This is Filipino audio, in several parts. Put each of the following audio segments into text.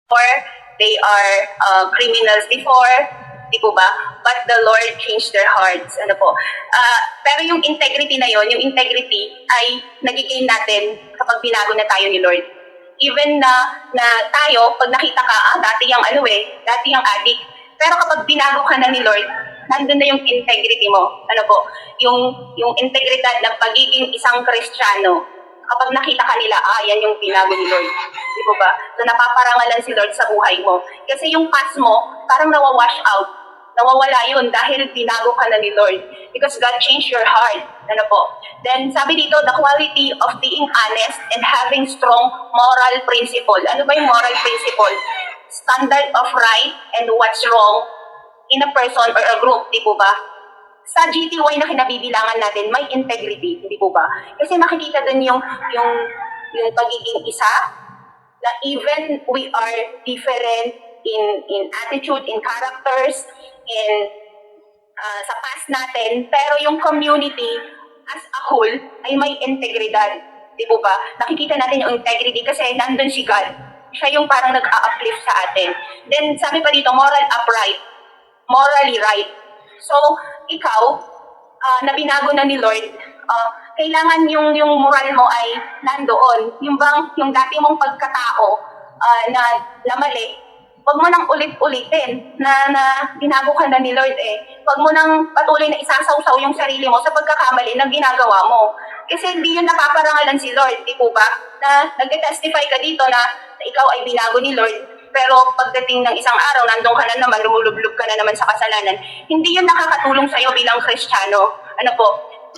before, they are criminals before, di po ba? But the Lord changed their hearts. Ano po? Pero yung integrity na yon, yung integrity ay nagiging natin kapag binago na tayo ni Lord. Even na tayo, pag nakita ka, dati yung dati yung addict. Pero kapag binago ka na ni Lord, nandun na yung integrity mo. Ano po? Yung integridad ng pagiging isang Kristiyano. Kapag nakita ka nila, yan yung binago ni Lord. Di ba ba? So napaparangalan si Lord sa buhay mo. Kasi yung past mo, parang nawawash out. Nawawala yun dahil binago ka na ni Lord. Because God changed your heart. Ano po? Then sabi dito, the quality of being honest and having strong moral principle. Ano ba yung moral principle? Standard of right and what's wrong in a person or a group, di po ba? Sa GTY na kinabibilangan natin, may integrity, hindi po ba? Kasi makikita dun yung pagiging isa, na even we are different in attitude, in characters, in sa past natin, pero yung community as a whole ay may integridad. Di po ba? Nakikita natin yung integrity kasi nandun si God. Siya yung parang nag-a-uplift sa atin. Then sabi pa dito, moral upright, morally right. So, ikaw, na binago na ni Lord, kailangan yung moral mo ay nandoon. Yung dati mong pagkatao na mali, wag mo nang ulit-ulitin na binago ka na ni Lord Wag mo nang patuloy na isasawsaw yung sarili mo sa pagkakamali na ginagawa mo. Kasi hindi yun napaparangalan si Lord, di po ba? Na nag-testify ka dito na ikaw ay binago ni Lord, pero pagdating ng isang araw, nandun ka na naman, lumulublog ka na naman sa kasalanan, hindi yun nakakatulong sa'yo bilang Kristiyano. Ano po?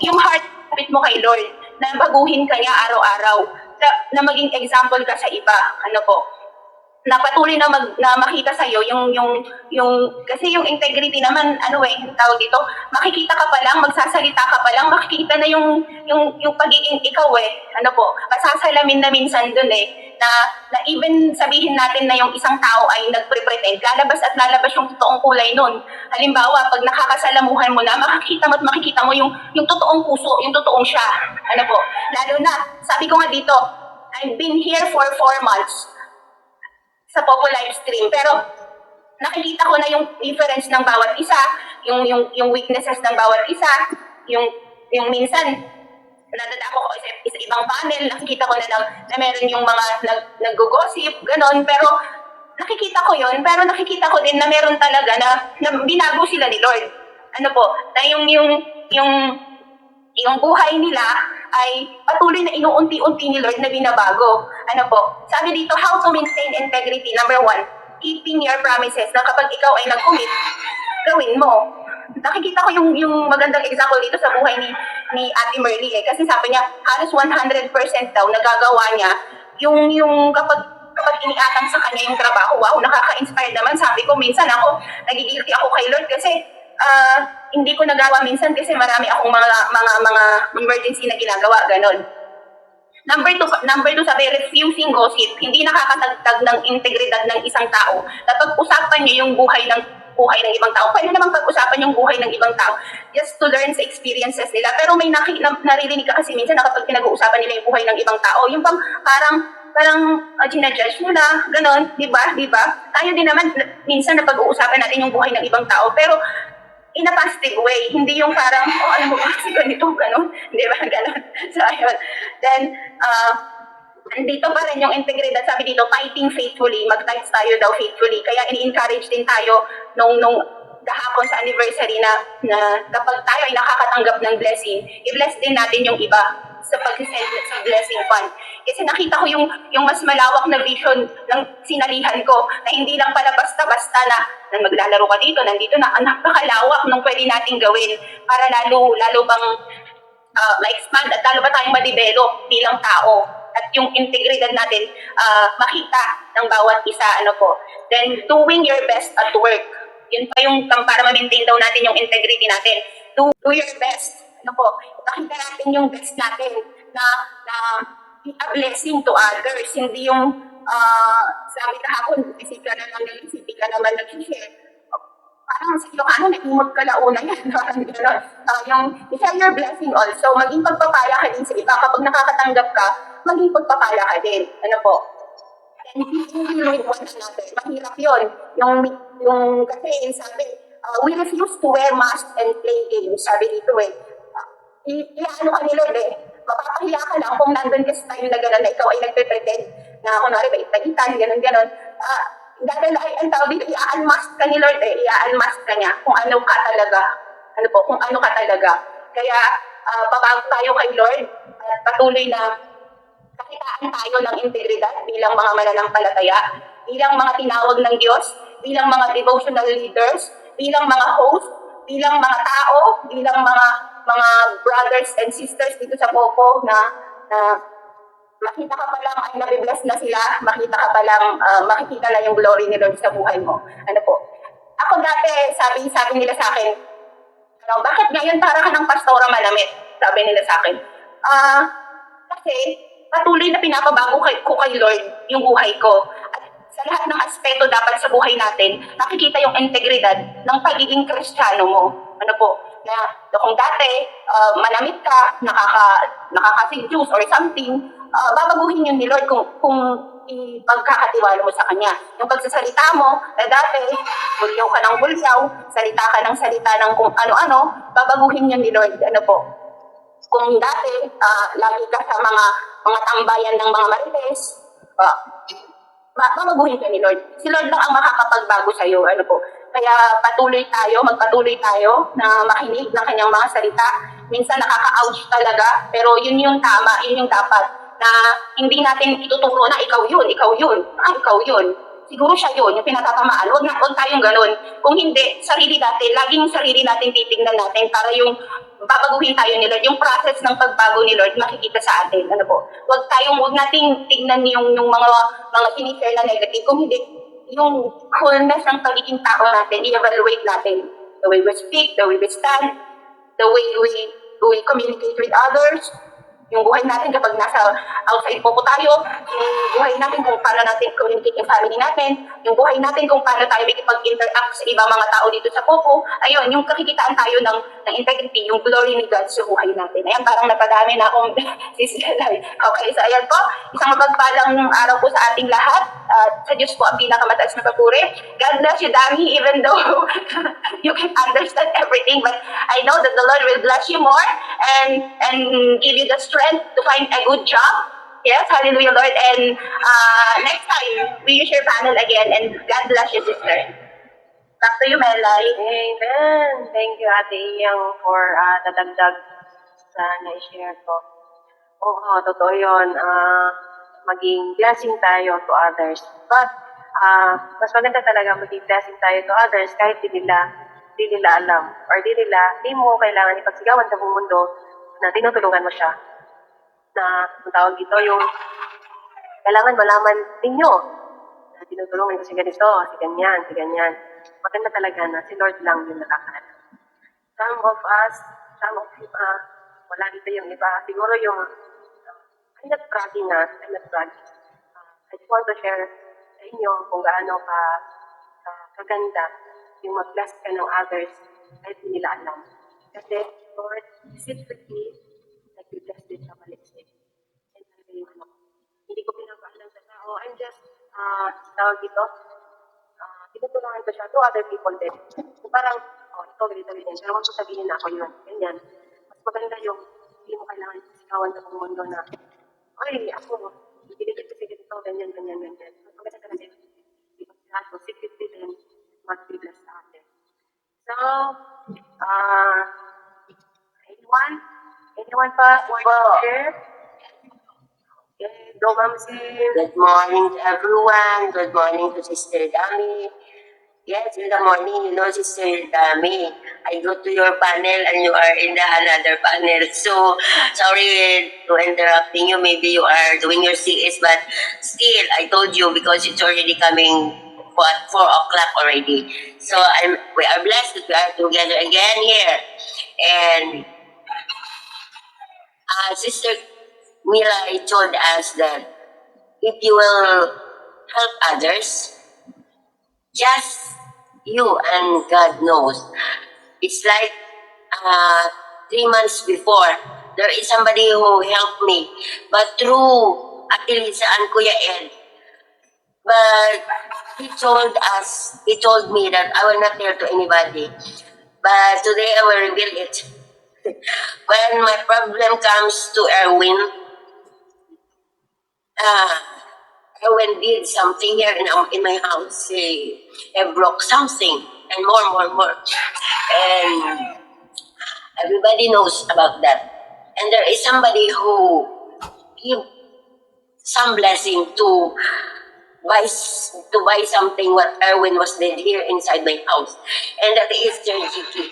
Yung heartbeat mo kay Lord, na baguhin ka niya araw-araw, na maging example ka sa iba. Ano po? Na patuloy na makita sa iyo yung kasi yung integrity naman yung tawag dito, makikita ka pa lang, magsasalita ka pa lang, makikita na yung pagiging ikaw ano po, masasalamin na minsan dun na even sabihin natin na yung isang tao ay nagpre-pretend, lalabas yung totoong kulay nun. Halimbawa, pag nakakasalamuhan mo na, makikita mo yung totoong puso, yung totoong siya. Ano po? Lalo na, sabi ko nga dito, I've been here for 4 months sa Popo live stream, pero nakikita ko na yung difference ng bawat isa, yung weaknesses ng bawat isa, yung minsan nadadako ko sa ibang panel, nakikita ko na meron yung mga nag-gossip, ganon, pero nakikita ko yun, pero nakikita ko din na meron talaga na binago sila ni Lord. Ano po, na yung buhay nila ay patuloy na inuunti-unti ni Lord na binabago. Ano po? Sabi dito, how to maintain integrity. Number 1, keeping your promises. Na kapag ikaw ay nag-commit, gawin mo. Nakikita ko yung magandang example dito sa buhay ni Ate Merly Kasi sabi niya, halos 100% daw nagagawa niya yung kapag iniatang sa kanya yung trabaho. Wow, nakaka-inspire naman. Sabi ko, minsan ako, nagigilty ako kay Lord kasi hindi ko nagawa minsan kasi marami akong mga emergency na ginagawa, ganon. Number 2, sabi, refusing gossip. Hindi nakakatagtag ng integridad ng isang tao. Kapag usapan niyo yung buhay ng ibang tao, pwede namang pag-usapan yung buhay ng ibang tao just to learn sa experiences nila. Pero may naririnig ka kasi minsan na kapag pinag-uusapan nila yung buhay ng ibang tao, yung parang ginajudge nila, ganon, di ba? Tayo din naman, minsan na pag-uusapan natin yung buhay ng ibang tao, pero in a positive way, hindi yung parang, alam mo ba, kasi ganito, gano'n, di ba, gano'n. So, ayun. Then, andito pa rin yung integridad, sabi dito, fighting faithfully, mag-times tayo daw faithfully, kaya ini-encourage din tayo nung kahapon sa anniversary na kapag tayo ay nakakatanggap ng blessing, i-bless din natin yung iba sa pag-send sa blessing fund. Kasi nakita ko yung mas malawak na vision ng sinalihan ko na hindi lang pala basta-basta na maglalaro ka dito, nandito na, napakalawak nung pwede nating gawin para lalo bang ma-expand at lalo ba tayong ma-develop bilang tao at yung integridad natin makita ng bawat isa. Ano po. Then, doing your best at work. Yun pa yung para ma-maintain daw natin yung integrity natin. Do your best. Ano po, nakita natin yung best natin na be a blessing to others. Hindi yung sabi kahapon, isip ka naman nag-share. Parang sa Ilocano, nag-imot ka launa yan. Parang gano'n. Yung share your blessing also. Maging pagpapala ka din sa iba. Kapag nakakatanggap ka, maging pagpapala ka din. Ano po? and deal with one another. Mahirap yun. Yung kasi sabi, we refuse to wear masks and play games. Sabi dito eh. Iaano ka ni Lord eh. Mapapahiya ka lang kung nandun ka sa time na gano'n na ikaw ay nagpe-pretend na kunwari bait-baitan, gano'n-gano'n. Ang tawag dito, i-unmask ka ni Lord eh. I-unmask ka niya kung ano ka talaga. Ano po, kung ano ka talaga. Kaya, pabago tayo kay Lord at patuloy na kakitaan tayo ng integridad bilang mga mananampalataya, bilang mga tinawag ng Diyos, bilang mga devotional leaders, bilang mga host, bilang mga tao, bilang mga brothers and sisters dito sa Popo na makita ka pa lang ay nabibless na sila, makita ka pa lang, makikita na yung glory ni Lord sa buhay mo. Ano po? Ako dati, sabi nila sa akin, bakit ngayon para ka ng pastora malamit? Sabi nila sa akin. Kasi patuloy na pinapabago ko kay Lord yung buhay ko. At sa lahat ng aspeto dapat sa buhay natin, nakikita yung integridad ng pagiging Kristiyano mo. Ano po? Na kung dati, manamit ka, nakaka-seduce or something, babaguhin yun ni Lord kung ipagkakatiwala mo sa Kanya. Yung pagsasalita mo, dati, bulyaw ka ng bulyaw, salita ka ng salita ng kung ano-ano, babaguhin yun ni Lord. Ano po? Kung dati, lagi ka sa mga tambayan ng mga marites, babaguhin ka ni Lord. Si Lord lang ang makakapagbago sa iyo. Ano po? Kaya magpatuloy tayo na makinig ng kanyang mga salita. Minsan nakaka-ouch talaga, pero yun yung tama, yun yung dapat. Na hindi natin ituturo na ikaw yun. Ikaw yun. Siguro siya yun, yung pinatatamaan. Huwag tayong ganun. Kung hindi, laging sarili natin titignan natin para yung babaguhin tayo ni Lord. Yung process ng pagbago ni Lord, makikita sa atin. Ano po? Huwag nating tignan yung mga sinishare na negative. Kung hindi, yung wholeness ng pagiging tao natin, i-evaluate natin. The way we speak, the way we stand, the way we communicate with others, yung buhay natin kapag nasa outside po tayo, yung buhay natin kung paano natin communicate yung family natin, yung buhay natin kung paano tayo makipag-interact sa ibang mga tao dito sa Popo, ayun, yung kakikitaan tayo ng integrity, yung glory ni God sa buhay natin. Ayan, parang napadami na akong sisilay. Okay, so ayan po, isang mapagpalang araw po sa ating lahat, at sa Diyos po ang pinakamataas na papuri. God bless you, Dami, even though you can understand everything, but I know that the Lord will bless you more and give you the strength to find a good job. Yes, hallelujah, Lord. And next time, we use your panel again. And God bless you, sister. Back to you, Melay. Amen. Thank you, Ate Iyang, for dadagdag sa na-share ko. Oo, totoo yun. Maging blessing tayo to others. But, mas maganda talaga maging blessing tayo to others kahit di nila alam. Or di mo kailangan ipagsigawan sa buong mundo na tinutulungan mo siya. Na ang tawag dito yung kailangan malaman ninyo na tinutulungan ko si ganito, si ganyan. Maganda talaga na si Lord lang yung nakakaalam. Some of you, wala dito yung iba. Siguro yung I'm not bragging. I just want to share sa inyo kung gaano kaganda yung mag-bless ka ng others kahit hindi nila alam. Kasi, Lord, secretly, nag-bless din sa malisip. And talaga yung hindi ko pinapaalam sa tao. I'm just, tawag dito, tinutulungan ko siya to other people din. So parang, ito, ganito. Pero huwag ko sabihin na ako yun. Ganyan. Mas maganda yung hindi mo kailangan sikawan sa buong mundo na ay, ako, binigyan ko sige ito, ganyan. Mas maganda talaga yung so, secretly din, mag-bless sa atin. So, anyone pa want to share? Okay, go, Ma'am Sim. Good morning to everyone. Good morning to Sister Dami. Yes, in the morning, Sister Dami, I go to your panel and you are in the another panel. So, sorry to interrupting you. Maybe you are doing your CS, but still, I told you because it's already coming 4 o'clock already. So, we are blessed that we are together again here. And Sister Mila told us that if you will help others, just you and God knows. It's like 3 months before, there is somebody who helped me. But through Ate Lisa and Kuya Ed, But he told me that I will not tell to anybody. But today I will reveal it. When my problem comes to Erwin, Erwin did something here in my house. He broke something and more. And everybody knows about that. And there is somebody who give some blessing to buy something what Erwin was did here inside my house. And that is Sergiki.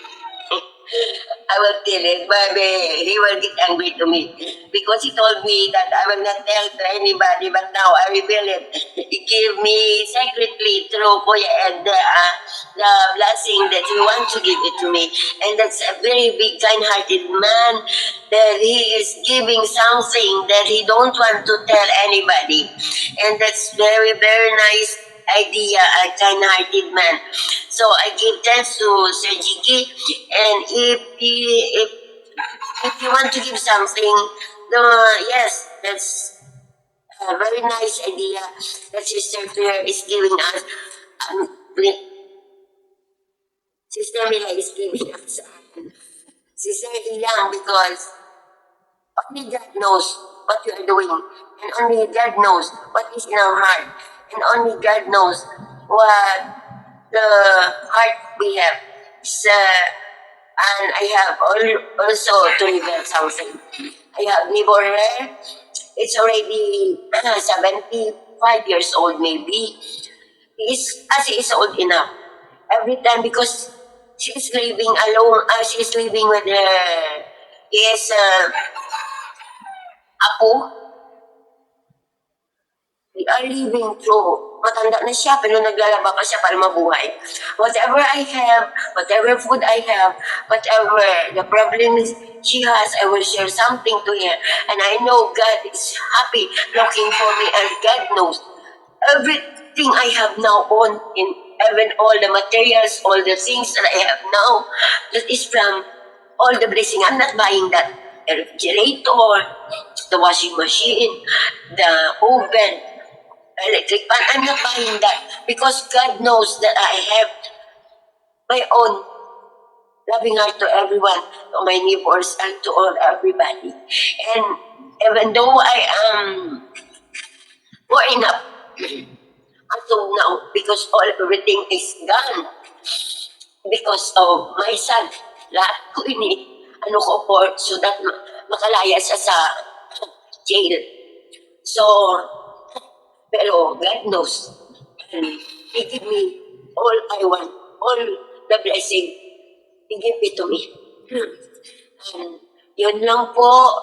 I will tell it, but he will get angry to me because he told me that I will not tell to anybody, but now I reveal it. He gave me secretly through Kuya Ed the blessing that he wants to give it to me. And that's a very big, kind-hearted man that he is giving something that he don't want to tell anybody. And that's very, very nice idea, a kind-hearted man. So I give thanks to Sir Jiki, and if you want to give something, yes, that's a very nice idea that Sister Claire is giving us. Sister Mila is giving us. Sister Ilang, because only God knows what you are doing, and only God knows what is in our heart, and only God knows what the heart we have. So, and I have also to reveal something. I have neighbor here. It's already 75 years old, maybe. She is old enough. Every time, because she is living alone. She is living with her. Yes, apo. We are living through. Matanda na siya, pero naglalaba pa siya para mabuhay. Whatever I have, whatever food I have, whatever the problem is she has, I will share something to her. And I know God is happy looking for me, and God knows everything I have now on, in even all the materials, all the things that I have now, that is from all the blessing. I'm not buying that refrigerator, the washing machine, the oven, electric fan. I'm not buying that because God knows that I have my own loving heart to everyone, to my neighbors, and to all everybody. And even though I am growing up until now, because everything is gone, because of my son, lahat ko ano ko for, so that makalaya siya sa jail. So, pero God knows. And He give me all I want, all the blessing. He give it to me. And yun lang po.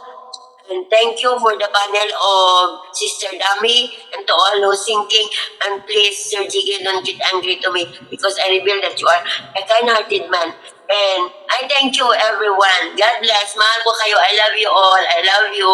And thank you for the panel of Sister Dami and to all who's thinking. And please, Sir Jiggy, don't get angry to me because I reveal that you are a kind-hearted man. And I thank you, everyone. God bless. Mahal ko kayo. I love you all. I love you.